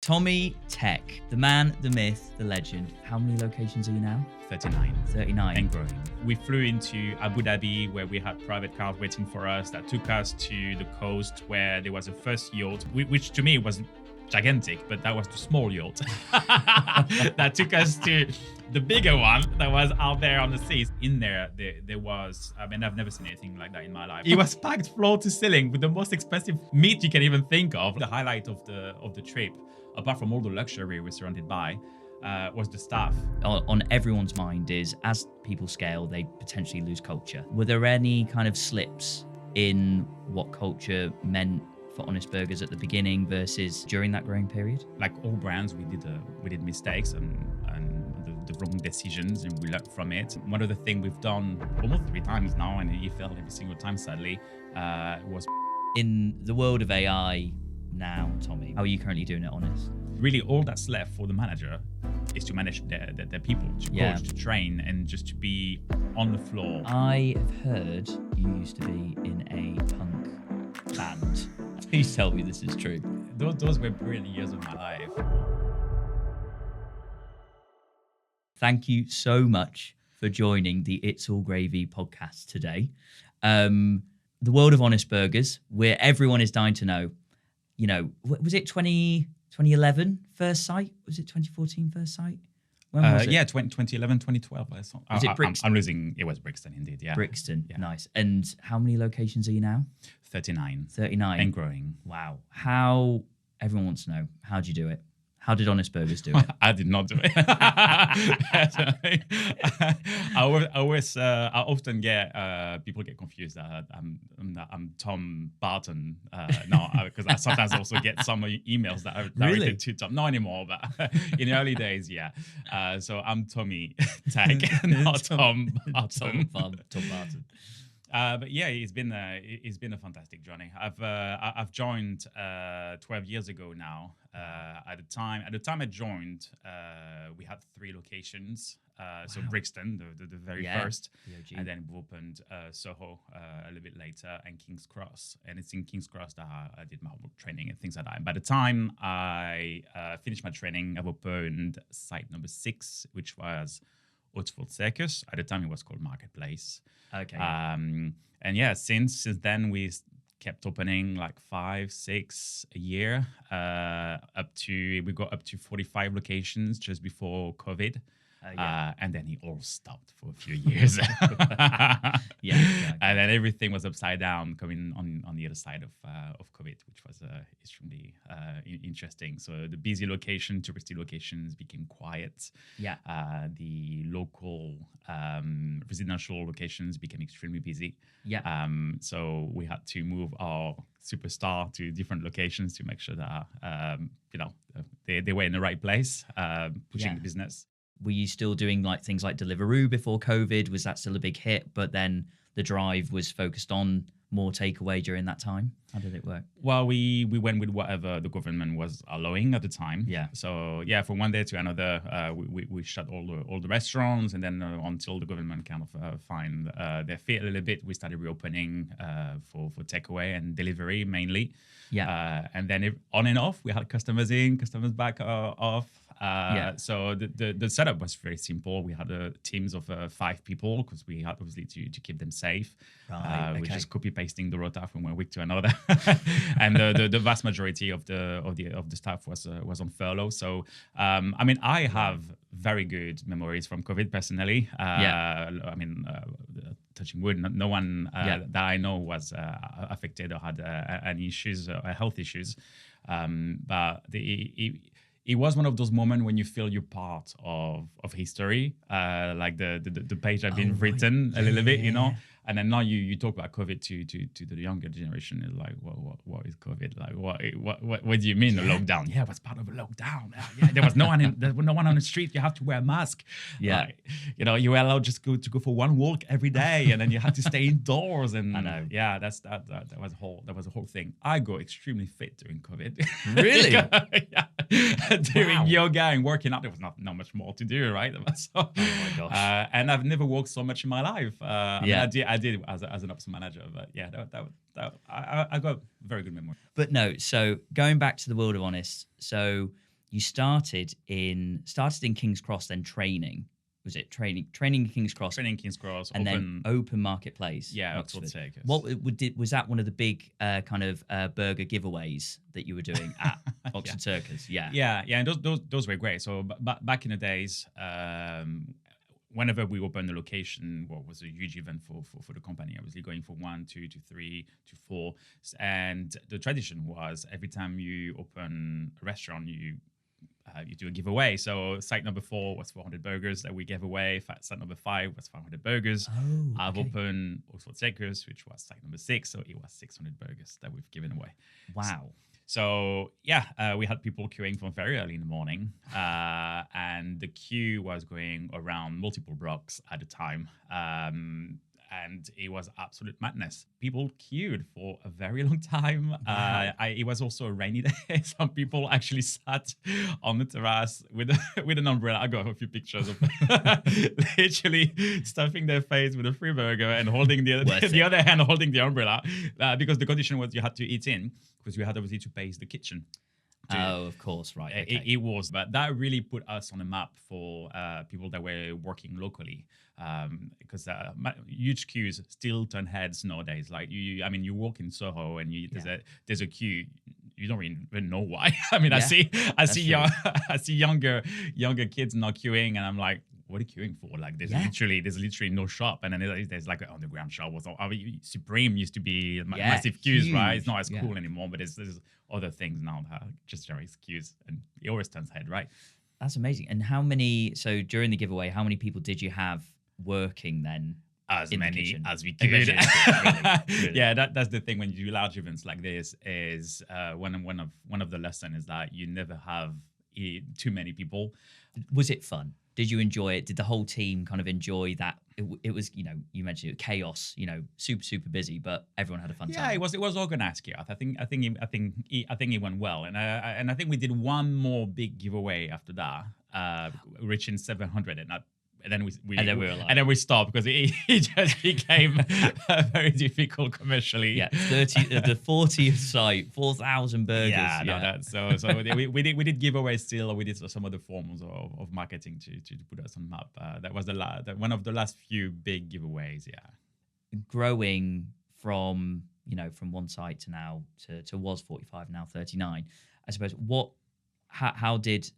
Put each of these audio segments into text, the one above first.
Tommy Tech, the man, the myth, the legend. How many locations are you now? 39. 39. And growing. We flew into Abu Dhabi where we had private cars waiting for us that took us to the coast where there was a first yacht, which to me was gigantic, but that was the small yacht that took us to the bigger one that was out there on the seas. In there was, I mean, I've never seen anything like that in my life. It was packed floor to ceiling with the most expensive meat you can even think of. The highlight of the trip, apart from all the luxury we're surrounded by, was the staff. On everyone's mind is, as people scale, they potentially lose culture. Were there any kind of slips in what culture meant for Honest Burgers at the beginning versus during that growing period? Like all brands, we did mistakes and the wrong decisions, and we learned from it. One of the things we've done almost 3 times now, and it failed every single time, sadly, was... In the world of AI now, Tommy, how are you currently doing it, Honest? Really, all that's left for the manager is to manage their people, to coach, to train, and just to be on the floor. I have heard you used to be in a punk band. Please tell me this is true. Those were brilliant years of my life. Thank you so much for joining the It's All Gravy podcast today. The world of Honest Burgers, where everyone is dying to know, you know, was it 2011 first site? Was it 2014 first site? When was it? Yeah, 2011, 2012. Was it Brixton? I'm losing. It was Brixton, indeed. Yeah. Brixton, yeah. Nice. And how many locations are you now? 39. 39. And growing. Wow. How, everyone wants to know, how do you do it? How did Honest Burgers do it? I did not do it. I often get people get confused that I'm Tom Barton now, because I sometimes also get some emails that are directed to Tom. Not anymore, but in the early days, yeah. So I'm Tommy Tech, not Tom Barton. Tom Barton. But yeah, it's been a fantastic journey. I've joined 12 years ago now. At the time I joined, we had 3 locations. So Brixton, the very first, and then we opened Soho a little bit later, and King's Cross. And it's in King's Cross that I did my training and things like that. By the time I finished my training, I've opened site number 6, which was Oxford Circus. At the time, it was called Marketplace. Okay. And yeah, since then we kept opening like 5, 6 a year. We got up to 45 locations just before COVID. And then it all stopped for a few years. And then everything was upside down coming on the other side of COVID, which was extremely interesting. So the busy location, touristy locations became quiet. The local residential locations became extremely busy. So we had to move our superstar to different locations to make sure that they were in the right place, pushing the business. Were you still doing like things like Deliveroo before COVID? Was that still a big hit? But then the drive was focused on more takeaway during that time? How did it work? Well, we went with whatever the government was allowing at the time. So yeah, from one day to another, we shut all the restaurants, and then until the government kind of find their feet a little bit, we started reopening for takeaway and delivery mainly. And then on and off, we had customers in, customers back off. So the setup was very simple. We had teams of 5 people because we had obviously to keep them safe. We're just copy pasting the rota from one week to another, and the vast majority of the staff was on furlough. So I mean, I have very good memories from COVID personally. I mean, touching wood, no one that I know was affected or had any issues, health issues, but it was one of those moments when you feel you're part of history, like the page had been written a little bit, you know. And then now you talk about COVID to the younger generation. It's like, what is COVID? Like, what do you mean a lockdown? Yeah, it was part of a lockdown. There was no one on the street. You have to wear a mask. Like, you were allowed just to go for one walk every day, and then you had to stay indoors. And I know. Yeah, that was a whole thing. I got extremely fit during COVID. Really? Doing yoga and working out, there was not much more to do, right? So, oh my gosh! And I've never walked so much in my life. I mean, I did as an ops manager, but yeah, I got very good memory. But no, so going back to the world of Honest, so you started in King's Cross, then training. Was it training in King's Cross? Training King's Cross, and then open marketplace. Yeah, Oxford Circus. Was that one of the big kind of burger giveaways that you were doing at Oxford Circus? Yeah, and those were great. So back in the days, whenever we opened the location, well, it was a huge event for the company. Obviously, going from 1, 2 to 3 to 4, and the tradition was every time you open a restaurant, you do a giveaway. So site number 4 was 400 burgers that we gave away. Site number 5 was 500 burgers. I've opened Oxford Circus, which was site number 6. So it was 600 burgers that we've given away. Wow. So we had people queuing from very early in the morning, and the queue was going around multiple blocks at a time. And it was absolute madness. People queued for a very long time. Wow. It was also a rainy day. Some people actually sat on the terrace with an umbrella. I got a few pictures of literally stuffing their face with a free burger and holding the other hand holding the umbrella, because the condition was you had to eat in, because you had obviously to pay the kitchen. Oh, of course, right. Okay. It was, but that really put us on the map for people that were working locally, because huge queues still turn heads nowadays. Like you walk in Soho and there's a queue. You don't even know why. I mean, I see younger kids not queuing, and I'm like, what are you queuing for? Like, there's literally no shop, and then there's like an underground shop. Supreme used to be massive queues, huge, right? It's not as cool anymore, but there's other things now that just generates queues, and it always turns head, right? That's amazing. And so during the giveaway, how many people did you have working then? As many as we could. Really. Yeah, that's the thing when you do large events like this. Is one of the lessons is that you never have too many people. Was it fun? Did you enjoy it? Did the whole team kind of enjoy that? It was, you mentioned it, chaos, super busy, but everyone had a fun time. Yeah, it was organized chaos. I think it went well, and I think we did one more big giveaway after that, reaching 700, and then we stopped because it just became very difficult commercially. Yeah, 40th site, 4,000 burgers. So we did giveaways still. We did some other forms of marketing to put us on the map. That was one of the last few big giveaways. Yeah, growing from one site to now to was 45, now 39. I suppose what did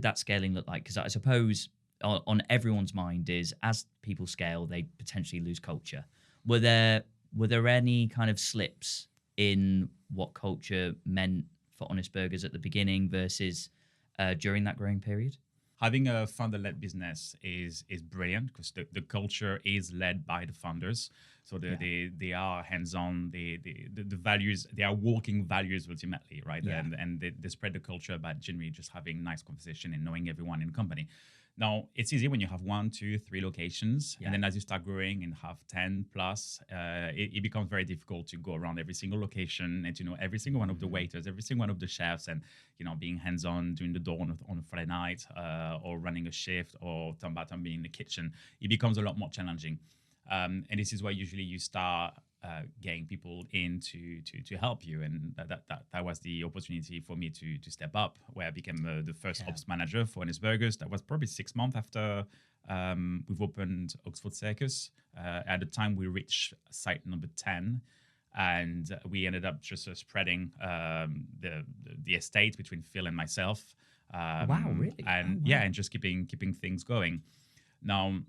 that scaling look like? Because I suppose on everyone's mind is, as people scale, they potentially lose culture. Were there any kind of slips in what culture meant for Honest Burgers at the beginning versus during that growing period? Having a founder-led business is brilliant, because the culture is led by the founders. So they are hands-on. The values, they are working values ultimately, right? Yeah. And they spread the culture by generally just having nice conversation and knowing everyone in the company. Now, it's easy when you have 1, 2, 3 locations, and then as you start growing and have 10 plus, it becomes very difficult to go around every single location and to know every single one of the waiters, every single one of the chefs, and being hands-on, doing the door on a Friday night, or running a shift, or turn by turn being in the kitchen. It becomes a lot more challenging, and this is why usually you start getting people in to help you, and that was the opportunity for me to step up, where I became the first ops manager for Honest Burgers. That was probably 6 months after we've opened Oxford Circus. At the time, we reached site number 10, and we ended up just spreading the estate between Phil and myself. Wow, really? And and just keeping things going. Now,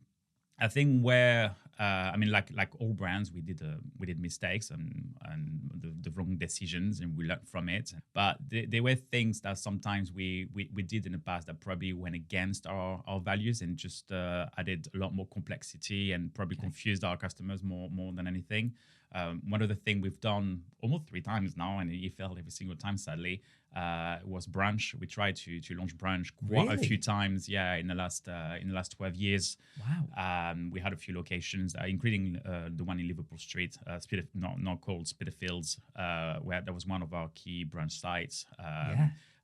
I think where like all brands, we did mistakes and the wrong decisions, and we learned from it. But there were things that sometimes we did in the past that probably went against our values, and just added a lot more complexity and probably confused our customers more than anything. One of the things we've done almost 3 times now, and it failed every single time, sadly, was Brunch. We tried to launch Brunch quite a few times, in the last 12 years. Wow. We had a few locations, including the one in Liverpool Street, not called Spitalfields, where that was one of our key brunch sites.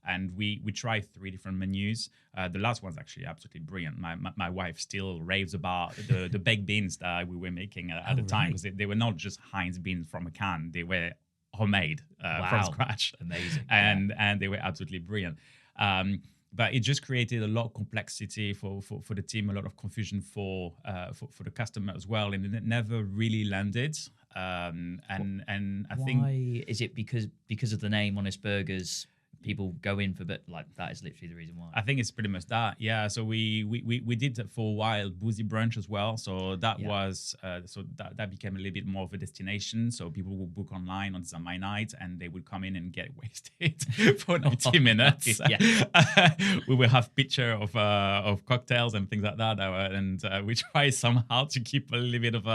And we tried 3 different menus. The last one's actually absolutely brilliant. My wife still raves about the baked beans that we were making at the time, because they were not just Heinz beans from a can. They were homemade from scratch. Amazing. And they were absolutely brilliant. But it just created a lot of complexity for the team, a lot of confusion for the customer as well, and it never really landed. And I think, why is it? Because of the name Honest Burgers, people go in for, but like that is literally the reason why. I think it's pretty much that. Yeah. So we did that for a while, boozy brunch as well. So that was that became a little bit more of a destination. So people would book online on Sunday night, and they would come in and get wasted for 90 minutes. We will have picture of cocktails and things like that, and we try somehow to keep a little bit of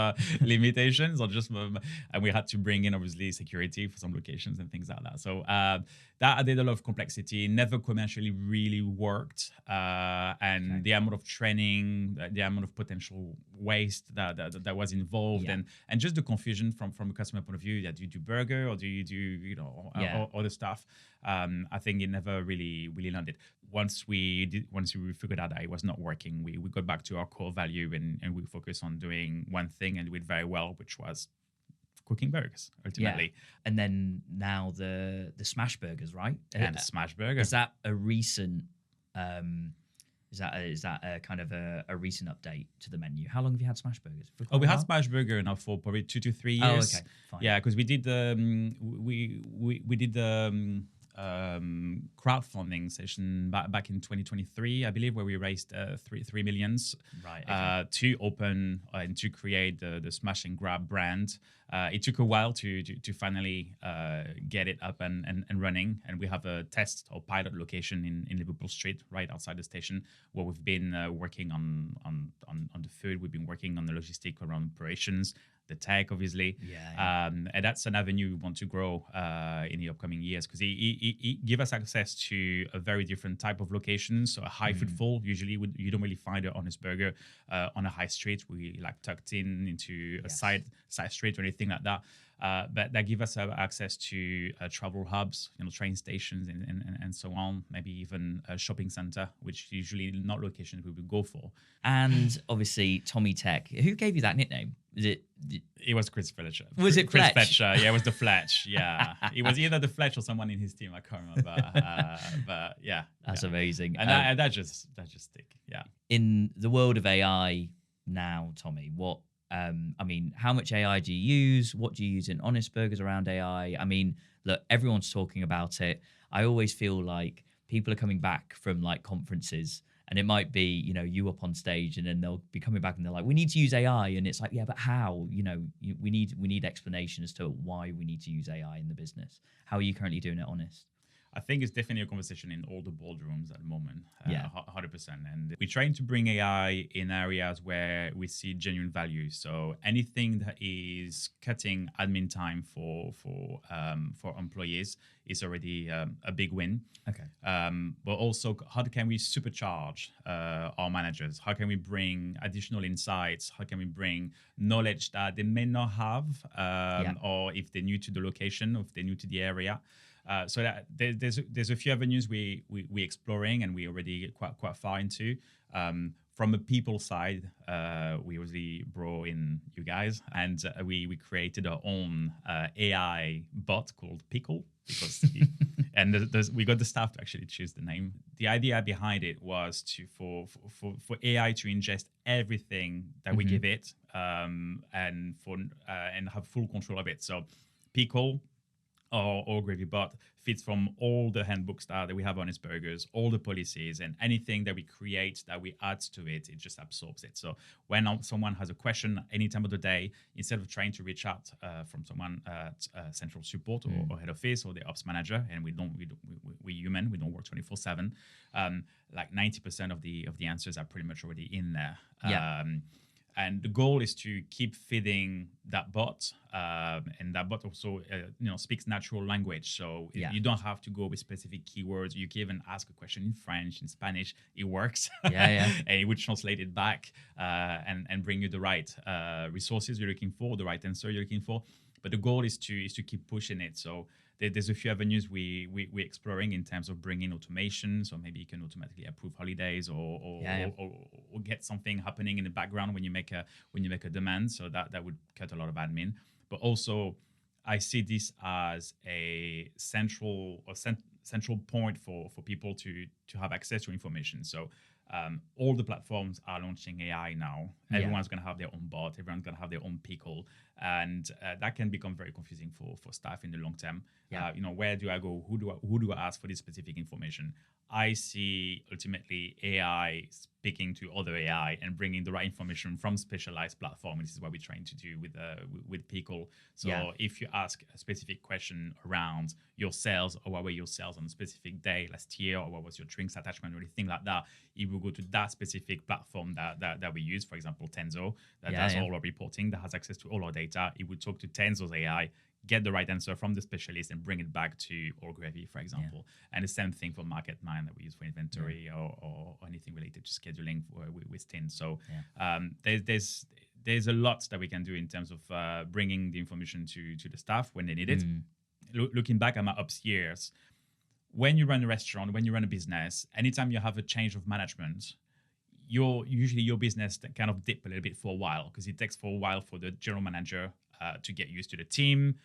limitations, or just and we had to bring in obviously security for some locations and things like that. So that added a lot of complexity, never commercially really worked, and the amount of training, the amount of potential waste that was involved, and just the confusion from a customer point of view. Do you do burger, or do you do other stuff? I think it never really landed. Once we figured out that it was not working, we got back to our core value, and we focused on doing one thing and do it very well, which was cooking burgers ultimately. And then now the smash burgers, right? And smash burger. Is that a recent is that a kind of a recent update to the menu? How long have you had smash burgers? We had smash burger now for probably 2 to 3 years. Oh, okay, fine. Yeah, because we did we did the crowdfunding session back in 2023, I believe, where we raised 3 million to open and to create the Smash and Grab brand. It took a while to finally get it up and running, and we have a test or pilot location in Liverpool Street, right outside the station, where we've been working on the food. We've been working on the logistic around operations, the tech, obviously. And that's an avenue we want to grow in the upcoming years, because it gives us access to a very different type of location. So a high footfall, usually you don't really find an Honest Burger on a high street. We like tucked into a side street or anything like that. But that gives us access to travel hubs, train stations and so on, maybe even a shopping center, which usually not locations we would go for. And obviously Tommy Tech. Who gave you that nickname? It was Chris Fletcher. Was it Chris Fletch? Fletcher? Yeah, it was the Fletch. Yeah, it was either the Fletch or someone in his team. I can't remember. But yeah, that's amazing. And that just stick. Yeah. In the world of AI now, Tommy, how much AI do you use? What do you use in Honest Burgers around AI? I mean, look, everyone's talking about it. I always feel like people are coming back from like conferences, and it might be, you up on stage, and then they'll be coming back and they're like, we need to use AI. And it's like, yeah, but how? We need explanation as to why we need to use AI in the business. How are you currently doing it, Honest? I think it's definitely a conversation in all the boardrooms at the moment. 100%. And we're trying to bring AI in areas where we see genuine value. So anything that is cutting admin time for employees is already a big win. Okay. But also, how can we supercharge our managers? How can we bring additional insights? How can we bring knowledge that they may not have, or if they're new to the location, or if they're new to the area? So that there's a few avenues we exploring, and we already quite far into. From a people side, we really brought in you guys, and we created our own AI bot called Pickle, because we got the staff to actually choose the name. The idea behind it was for AI to ingest everything that we give it, and have full control of it. So Pickle, or Gravy Bot, fits from all the handbooks that we have on Honest Burgers, all the policies, and anything that we create, that we add to it, it just absorbs it. So when someone has a question any time of the day, instead of trying to reach out from someone at central support or head office or the ops manager, and we're human, we don't work 24/7. Like 90% of the answers are pretty much already in there. And the goal is to keep feeding that bot, and that bot also, speaks natural language. So you don't have to go with specific keywords. You can even ask a question in French, in Spanish. It works. And it would translate it back and bring you the right resources you're looking for, the right answer you're looking for. But the goal is to keep pushing it. So there's a few avenues we're exploring in terms of bringing automation. So maybe you can automatically approve holidays or get something happening in the background when you make a demand. So that would cut a lot of admin. But also, I see this as a central central point for people to have access to information. So all the platforms are launching AI now. Everyone's going to have their own bot. Everyone's going to have their own Pickle. And that can become very confusing for staff in the long term. Where do I go? Who do I ask for this specific information? I see ultimately AI speaking to other AI and bringing the right information from specialized platform. This is what we're trying to do with Pickle. So if you ask a specific question around your sales, or what were your sales on a specific day last year, or what was your drinks attachment, or anything like that, it will go to that specific platform that we use. For example, Tenzo, that does all our reporting, that has access to all our data. It would talk to Tenzo's AI, get the right answer from the specialist, and bring it back to Orgravy, for example. And the same thing for MarketMind that we use for inventory or anything related to scheduling with Tin. So there's a lot that we can do in terms of bringing the information to the staff when they need it. Looking back at my ops years, when you run a restaurant, when you run a business, anytime you have a change of management, usually your business kind of dip a little bit for a while, because it takes for a while for the general manager to get used to the team,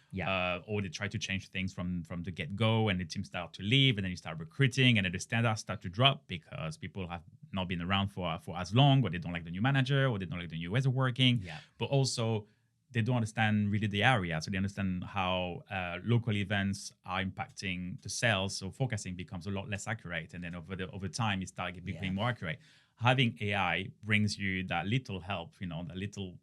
or they try to change things from the get-go, and the team start to leave, and then you start recruiting, and then the standards start to drop because people have not been around for as long, or they don't like the new manager, or they don't like the new ways of working. But also they don't understand really the area, so they understand how local events are impacting the sales. So forecasting becomes a lot less accurate, and then over time it starts becoming more accurate. Having AI brings you that little help, that little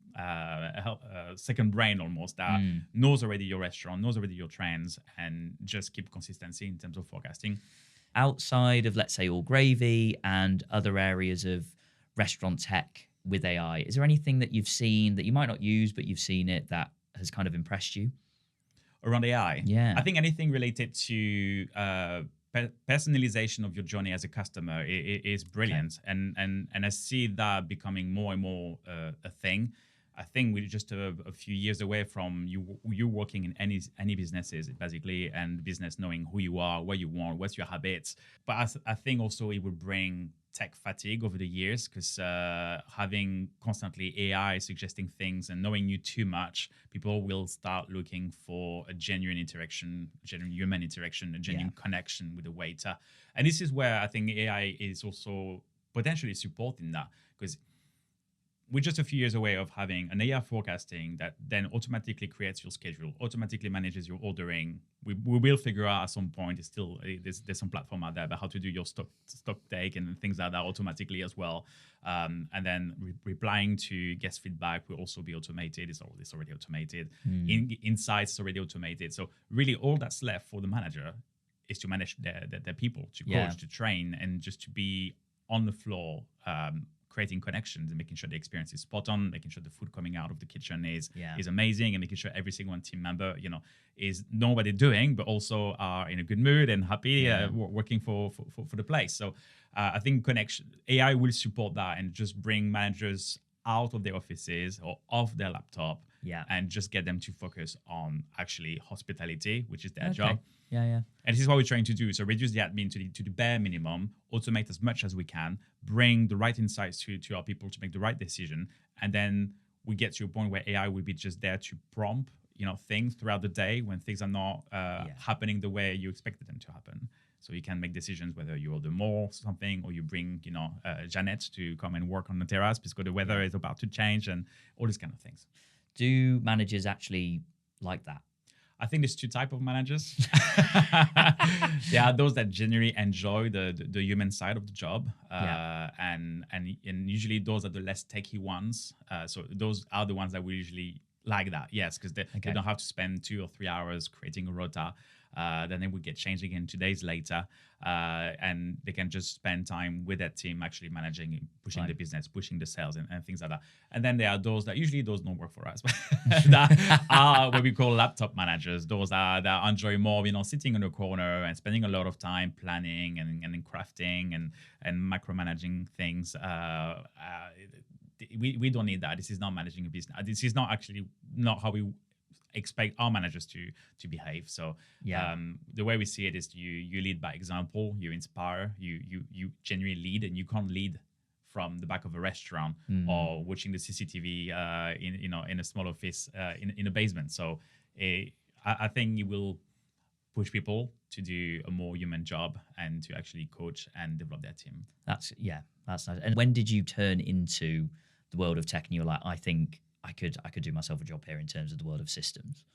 second brain almost, that knows already your restaurant, knows already your trends, and just keep consistency in terms of forecasting. Outside of, let's say, Orgravy and other areas of restaurant tech with AI, is there anything that you've seen that you might not use, but you've seen it, that has kind of impressed you? Around AI? Yeah. I think anything related to personalization of your journey as a customer is brilliant. And I see that becoming more and more a thing. I think we're just a few years away from you working in any businesses, basically, and business knowing who you are, what you want, what's your habits. But I think also it will bring tech fatigue over the years, because having constantly AI suggesting things and knowing you too much, people will start looking for a genuine interaction, genuine human interaction, a genuine connection with the waiter. And this is where I think AI is also potentially supporting that, because we're just a few years away of having an AI forecasting that then automatically creates your schedule, automatically manages your ordering. We will figure out at some point, there's some platform out there about how to do your stock take and things like that automatically as well. And then replying to guest feedback will also be automated. It's already automated. Insights is already automated. So really all that's left for the manager is to manage their people, to coach, to train, and just to be on the floor, creating connections and making sure the experience is spot on, making sure the food coming out of the kitchen is amazing, and making sure every single team member, know what they're doing, but also are in a good mood and happy working for the place. So I think AI will support that and just bring managers out of their offices or off their laptop, and just get them to focus on actually hospitality, which is their job. And this is what we're trying to do. So reduce the admin to the bare minimum, automate as much as we can, bring the right insights to our people to make the right decision. And then we get to a point where AI will be just there to prompt, things throughout the day when things are not happening the way you expected them to happen. So you can make decisions whether you order more something, or you bring, Janet to come and work on the terrace because the weather is about to change, and all these kind of things. Do managers actually like that? I think there's two types of managers. There are those that genuinely enjoy the human side of the job, and usually those are the less techie ones. So those are the ones that we usually like that, yes, because they don't have to spend 2 or 3 hours creating a rota. Then they would get changed again 2 days later, and they can just spend time with that team actually managing, pushing the business, pushing the sales, and things like that. And then there are those that usually those don't work for us, that are what we call laptop managers. Those that enjoy more, sitting in a corner and spending a lot of time planning and crafting and micromanaging things. We don't need that. This is not managing a business. This is not how we expect our managers to behave. So the way we see it is you lead by example, you inspire, you genuinely lead, and you can't lead from the back of a restaurant or watching the CCTV in a small office in a basement. So I think you will push people to do a more human job and to actually coach and develop their team. That's nice. And when did you turn into the world of tech and you were like, I think I could do myself a job here in terms of the world of systems?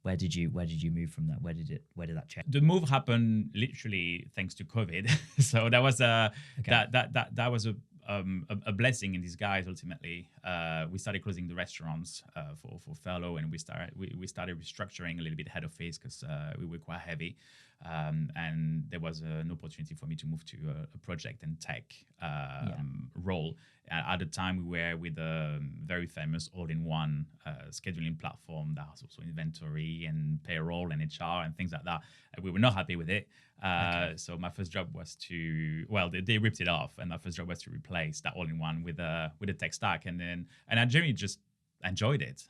Where did you move from that? Where did that change? The move happened literally thanks to COVID. So that was that was a blessing in disguise. Ultimately, we started closing the restaurants for furlough, and we started restructuring a little bit head office because we were quite heavy, and there was an opportunity for me to move to a project and tech role. At the time, we were with a very famous all-in-one scheduling platform that has also inventory and payroll and HR and things like that. We were not happy with it. So my first job was they ripped it off, and my first job was to replace that all-in-one with a tech stack, and I generally just enjoyed it.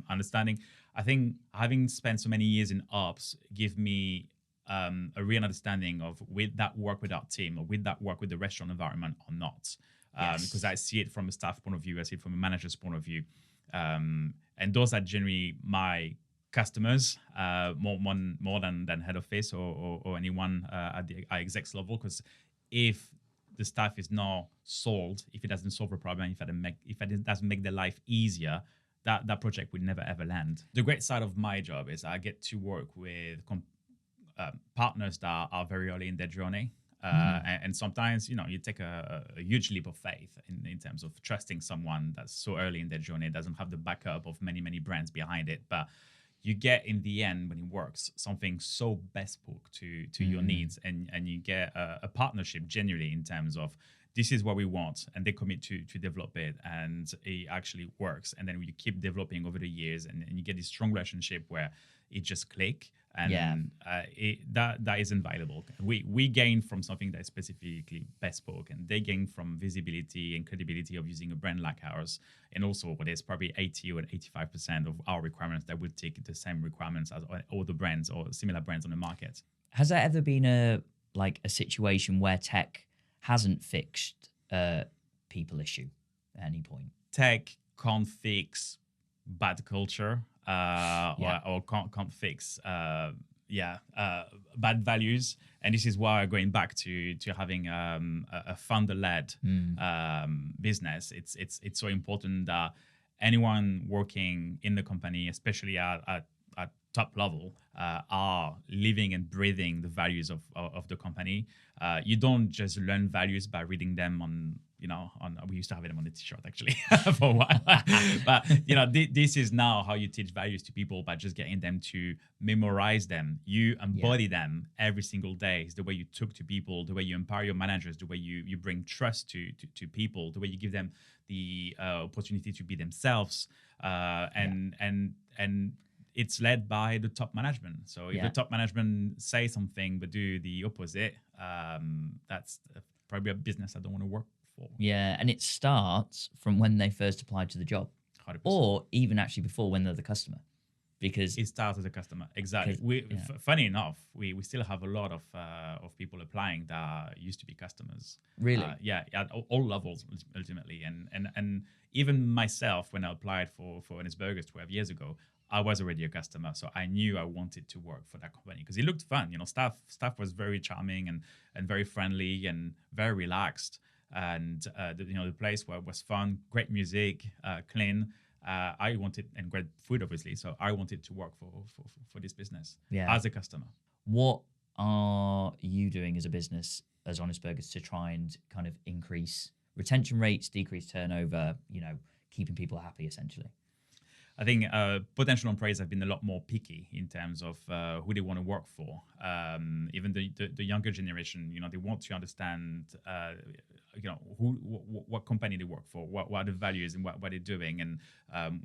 Understanding, I think having spent so many years in ops give me a real understanding of with that work with our team or with that work with the restaurant environment or not. Because I see it from a staff point of view, I see it from a manager's point of view, and those are generally my customers more than head office or anyone at the execs level. Because if the staff is not sold, if it doesn't solve a problem, if it doesn't make their life easier, that project will never ever land. The great side of my job is I get to work with partners that are very early in their journey. And sometimes, you take a huge leap of faith in terms of trusting someone that's so early in their journey, doesn't have the backup of many, many brands behind it. But you get, in the end, when it works, something so bespoke to your needs. And you get a partnership genuinely in terms of this is what we want. And they commit to develop it. And it actually works. And then you keep developing over the years. And you get this strong relationship where it just clicks. And that is invaluable. We gain from something that is specifically bespoke, and they gain from visibility and credibility of using a brand like ours. And also, there's probably 80 or 85% of our requirements that will take the same requirements as all the brands or similar brands on the market. Has there ever been a situation where tech hasn't fixed a people issue at any point? Tech can't fix bad culture. Or can't fix bad values, and this is why going back to having a founder-led business. It's so important that anyone working in the company, especially at top level, are living and breathing the values of the company. You don't just learn values by reading them on we used to have them on the t-shirt actually for a while. But this is now how you teach values to people, by just getting them to memorize them. You embody them every single day. It's the way you talk to people, the way you empower your managers, the way you bring trust to people, the way you give them the opportunity to be themselves, and it's led by the top management. So if the top management say something but do the opposite, that's probably a business I don't want to work for. Yeah, and it starts from when they first applied to the job, 100%. Or even actually before, when they're the customer, because it starts as a customer. Exactly. Funny enough, we still have a lot of people applying that used to be customers. Really? At all levels ultimately, and even myself, when I applied for Honest Burgers 12 years ago, I was already a customer, so I knew I wanted to work for that company because it looked fun. Staff was very charming and very friendly and very relaxed, and the place was fun, great music, clean. I wanted, and great food, obviously. So I wanted to work for this business as a customer. What are you doing as a business, as Honest Burgers, to try and kind of increase retention rates, decrease turnover, keeping people happy, essentially? I think potential employees have been a lot more picky in terms of who they want to work for. Even the younger generation, they want to understand, what company they work for, what are the values and what they're doing, and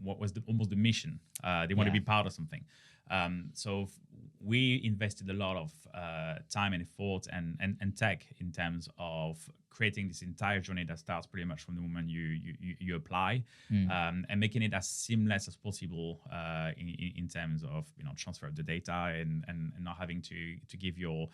what was almost the mission. They want to be part of something. So we invested a lot of time and effort and tech in terms of creating this entire journey that starts pretty much from the moment you apply, and making it as seamless as possible in terms of transfer of the data and not having to give your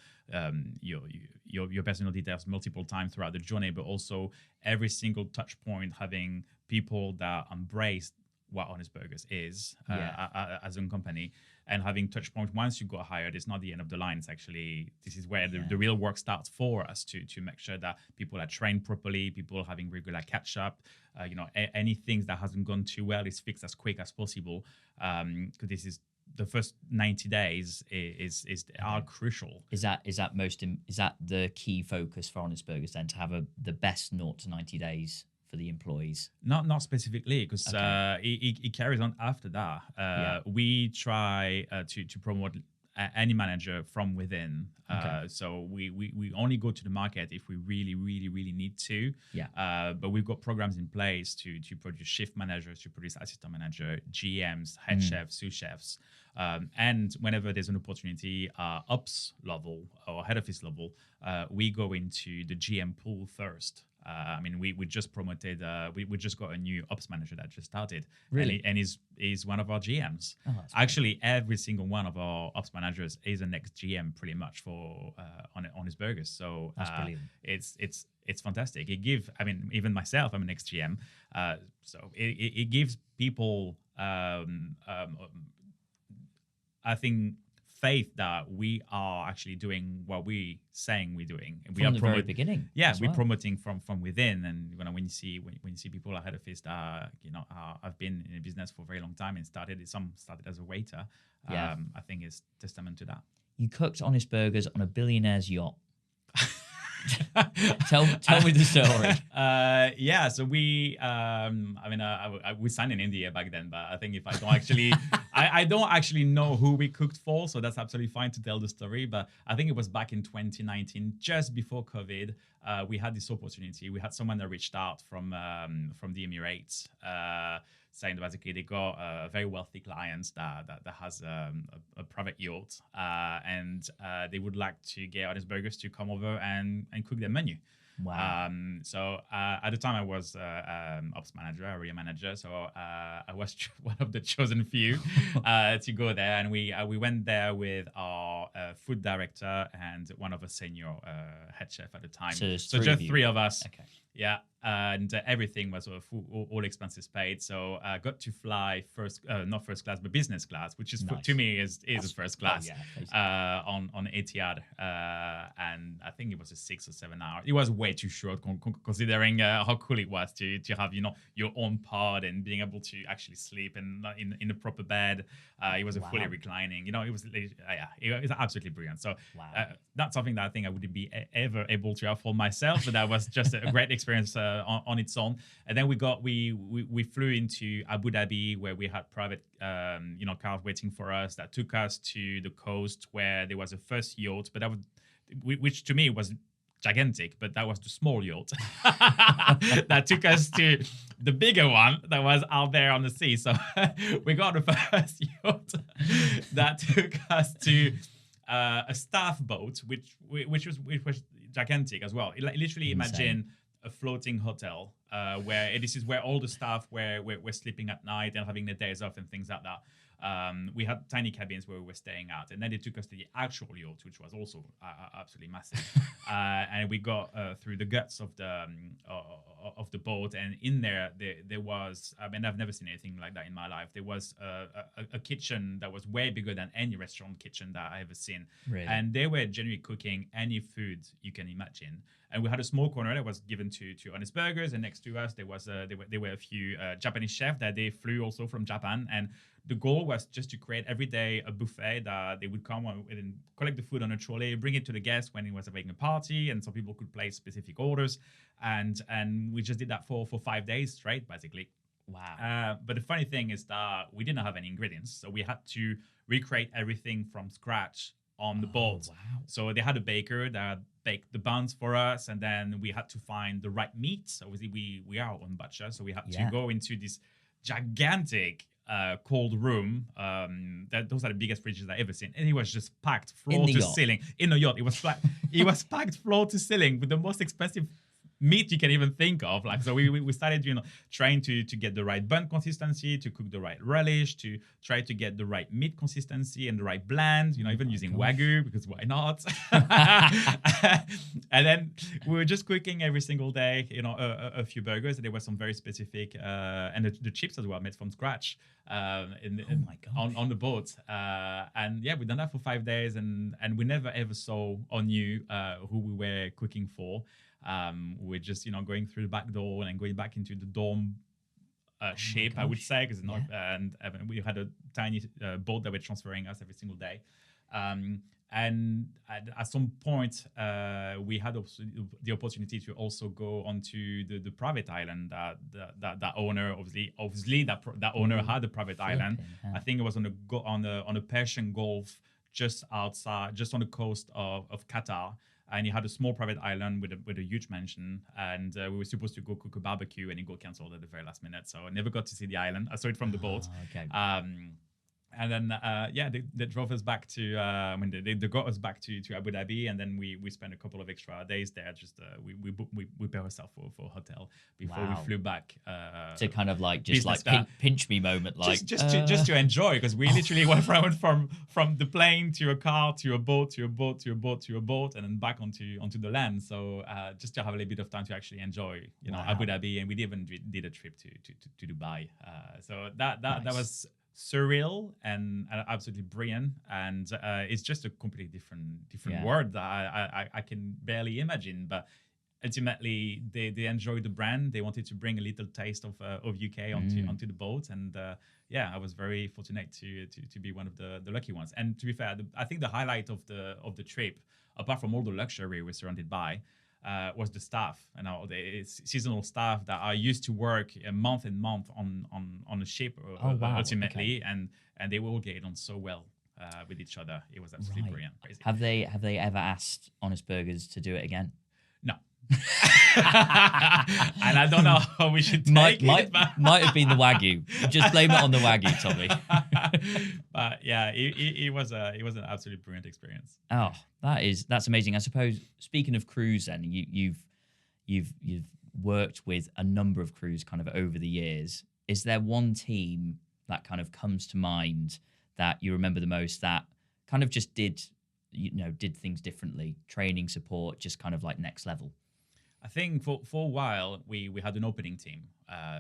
personal details multiple times throughout the journey, but also every single touch point having people that embrace what Honest Burgers is as a company. And having touch point, once you got hired, it's not the end of the line. It's actually, this is where the real work starts for us to make sure that people are trained properly, people are having regular catch up. Any things that hasn't gone too well is fixed as quick as possible. Because this is the first 90 days are crucial. Is that the key focus for Honest Burgers then, to have the best 0 to 90 days for the employees? Not specifically, because it carries on after that. We try to promote any manager from within. So we only go to the market if we really, really, really need to. But we've got programs in place to produce shift managers, to produce assistant manager, GMs, head chefs, sous chefs. And whenever there's an opportunity, ops level or head office level, we go into the GM pool first. We just promoted, we just got a new ops manager that just started. Really? And he's one of our GMs. Oh, actually, every single one of our ops managers is an ex-GM pretty much for Honest Burgers. So that's brilliant. It's fantastic. It gives, even myself, I'm an ex-GM. So it gives people, I think, faith that we are actually doing what we saying we're doing. And from the very beginning. Yeah, we're promoting from within. And when you see people ahead of us that have been in the business for a very long time and some started as a waiter, I think it's testament to that. You cooked Honest Burgers on a billionaire's yacht. Tell me the story. So we, we signed in India back then, but I think if I don't actually, I don't actually know who we cooked for, so that's absolutely fine to tell the story. But I think it was back in 2019, just before COVID. We had this opportunity. We had someone that reached out from the Emirates, saying that basically they got a very wealthy client that has a private yacht, and they would like to get Honest Burgers to come over and cook their menu. Wow. So at the time I was ops manager, area manager. So I was one of the chosen few to go there. And we went there with our food director and one of our senior head chef at the time. So just three of us. Okay. Yeah. And everything was all expenses paid. So I got to fly not first class, but business class, which is nice. To me is a first class on Etihad. And I think it was a 6 or 7 hour. It was way too short considering how cool it was to have your own pod and being able to actually sleep and in a proper bed. It was a fully reclining. It was absolutely brilliant. So that's something that I think I wouldn't be ever able to afford myself, but that was just a great experience on its own. And then we flew into Abu Dhabi, where we had private cars waiting for us that took us to the coast where there was a first yacht, but which to me was gigantic, but that was the small yacht that took us to the bigger one that was out there on the sea. So we got the first yacht that took us to a staff boat, which was gigantic as well. Literally imagine a floating hotel where this is where all the staff were sleeping at night and having their days off and things like that. We had tiny cabins where we were staying at, and then they took us to the actual yacht, which was also absolutely massive. And we got through the guts of the boat, and in there was, I've never seen anything like that in my life. There was a kitchen that was way bigger than any restaurant kitchen that I ever seen. Really? And they were genuinely cooking any food you can imagine. And we had a small corner that was given to Honest Burgers, and next to us there were a few Japanese chefs that they flew also from Japan. And the goal was just to create every day a buffet that they would come and collect the food on a trolley, bring it to the guests when it was having a party, and so people could place specific orders. And we just did that for 5 days straight, basically. Wow. But the funny thing is that we didn't have any ingredients, so we had to recreate everything from scratch on the boat. Wow. So they had a baker that baked the buns for us, and then we had to find the right meat. So obviously we are on butcher, so we had to go into this gigantic cold room. Those are the biggest fridges I've ever seen, and it was just packed floor to ceiling in a yacht. It was it was packed floor to ceiling with the most expensive meat you can even think of. Like, so we started, trying to get the right bun consistency, to cook the right relish, to try to get the right meat consistency and the right blend, even using Wagyu, because why not? And then we were just cooking every single day, a few burgers. And there were some very specific, and the chips as well, made from scratch on the boat. And yeah, we done that for 5 days, and we never ever saw or knew who we were cooking for. We're just, going through the back door and going back into the dorm ship, I would say, because and we had a tiny boat that were transferring us every single day. And at some point, we had the opportunity to also go onto the private island that owner, obviously that owner had a private island. I think it was on a Persian Gulf, just on the coast of Qatar. And he had a small private island with a huge mansion, and we were supposed to go cook a barbecue, and it got cancelled at the very last minute. So I never got to see the island. I saw it from the boat. Okay. And then, they drove us back to, they got us back to Abu Dhabi, and then we spent a couple of extra days there. Just we paid ourselves for a hotel before we flew back. To kind of like pinch me moment, like just to enjoy, because we literally went from the plane to a car to a boat to a boat to a boat to a boat, and then back onto the land. So just to have a little bit of time to actually enjoy, Abu Dhabi, and we even did a trip to Dubai. So that was surreal and absolutely brilliant, and it's just a completely different world that I can barely imagine. But ultimately, they enjoyed the brand. They wanted to bring a little taste of UK onto the boat, and I was very fortunate to be one of the lucky ones. And to be fair, I think the highlight of the trip, apart from all the luxury we're surrounded by, was the staff, and the seasonal staff that are used to work a month and month on a ship ultimately, and they will get on so well with each other. It was absolutely brilliant. Crazy. Have they ever asked Honest Burgers to do it again? No. And I don't know how we should take it. Might have been the Wagyu. Just blame it on the Wagyu, Tommy. But yeah, it was an absolutely brilliant experience. Oh, that's amazing. I suppose, speaking of crews, then you've worked with a number of crews kind of over the years. Is there one team that kind of comes to mind that you remember the most, that kind of just did things differently, training, support, just kind of like next level? I think for a while we had an opening team.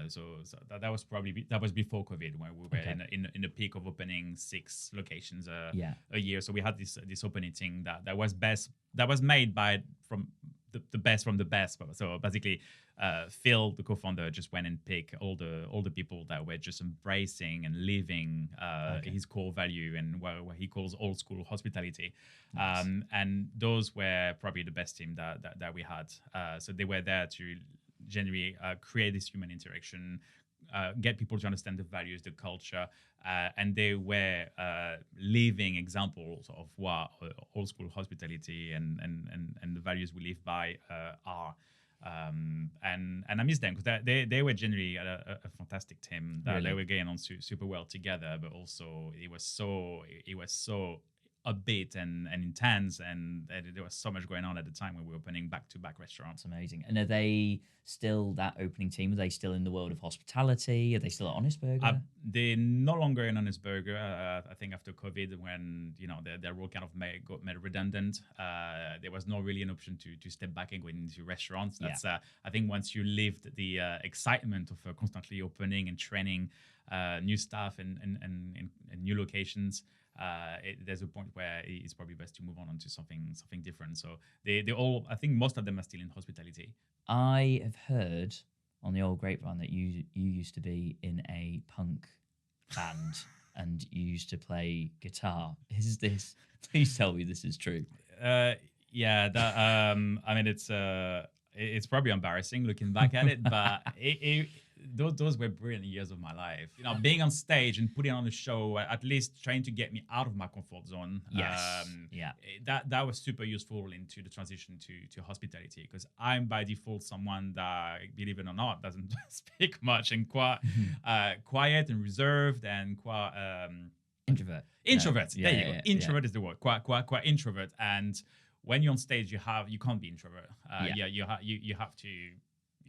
So that was before COVID, when we were in the peak of opening 6 locations a year. So we had this opening team that was made from the best from the best. So basically, Phil, the co-founder, just went and picked all the people that were just embracing and living his core value and what he calls old school hospitality. Nice. And those were probably the best team that we had. So they were there to generally create this human interaction, get people to understand the values, the culture, and they were living examples of what old school hospitality and the values we live by are. And I miss them, because they were generally a fantastic team. They were getting on super well together, but also it was so upbeat and intense, and there was so much going on at the time when we were opening back-to-back restaurants. That's amazing. And are they still that opening team? Are they still in the world of hospitality? Are they still at Honest Burger? They're no longer in Honest Burger. I think after COVID, when their role kind of got made redundant, there was not really an option to step back and go into restaurants. That's I think once you lived the excitement of constantly opening and training new staff and new locations, there's a point where it's probably best to move on to something different. So they all, I think most of them are still in hospitality. I have heard on the old grapevine that you used to be in a punk band and you used to play guitar. Please tell me this is true. Yeah, that I mean, it's probably embarrassing looking back at it, but those were brilliant years of my life. Being on stage and putting on a show, at least trying to get me out of my comfort zone. Yes. That was super useful into the transition to hospitality, because I'm by default someone that, believe it or not, doesn't speak much and quite quiet and reserved and quite introvert. Introvert. There you go. Introvert is the word. Quite introvert. And when you're on stage, you can't be introvert.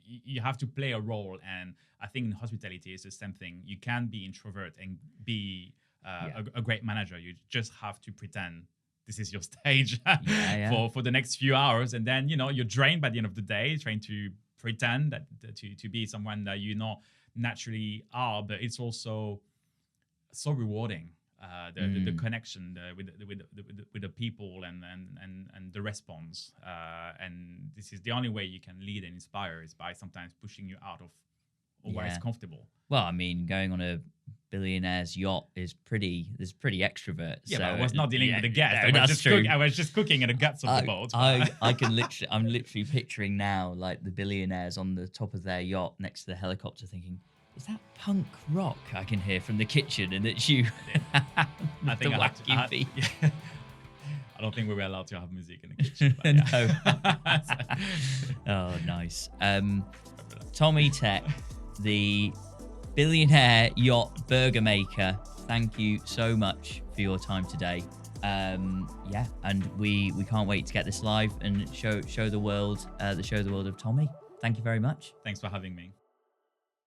You have to play a role, and I think in hospitality it's the same thing. You can be introvert and be a great manager. You just have to pretend this is your stage for the next few hours, and then you're drained by the end of the day trying to pretend that to be someone that you not naturally are. But it's also so rewarding. The connection with the people and the response, and this is the only way you can lead and inspire, is by sometimes pushing you out of where it's comfortable. Well, I mean, going on a billionaire's yacht is pretty extrovert. Yeah, so, but I was not dealing with the guests. I was just cooking in the guts of the boat. I'm literally picturing now, like, the billionaires on the top of their yacht next to the helicopter, thinking, is that punk rock I can hear from the kitchen? And it's you. I think I don't think we were allowed to have music in the kitchen. But no. Oh, nice. Tommy Tech, the billionaire yacht burger maker, thank you so much for your time today. And we can't wait to get this live and show the world of Tommy. Thank you very much. Thanks for having me.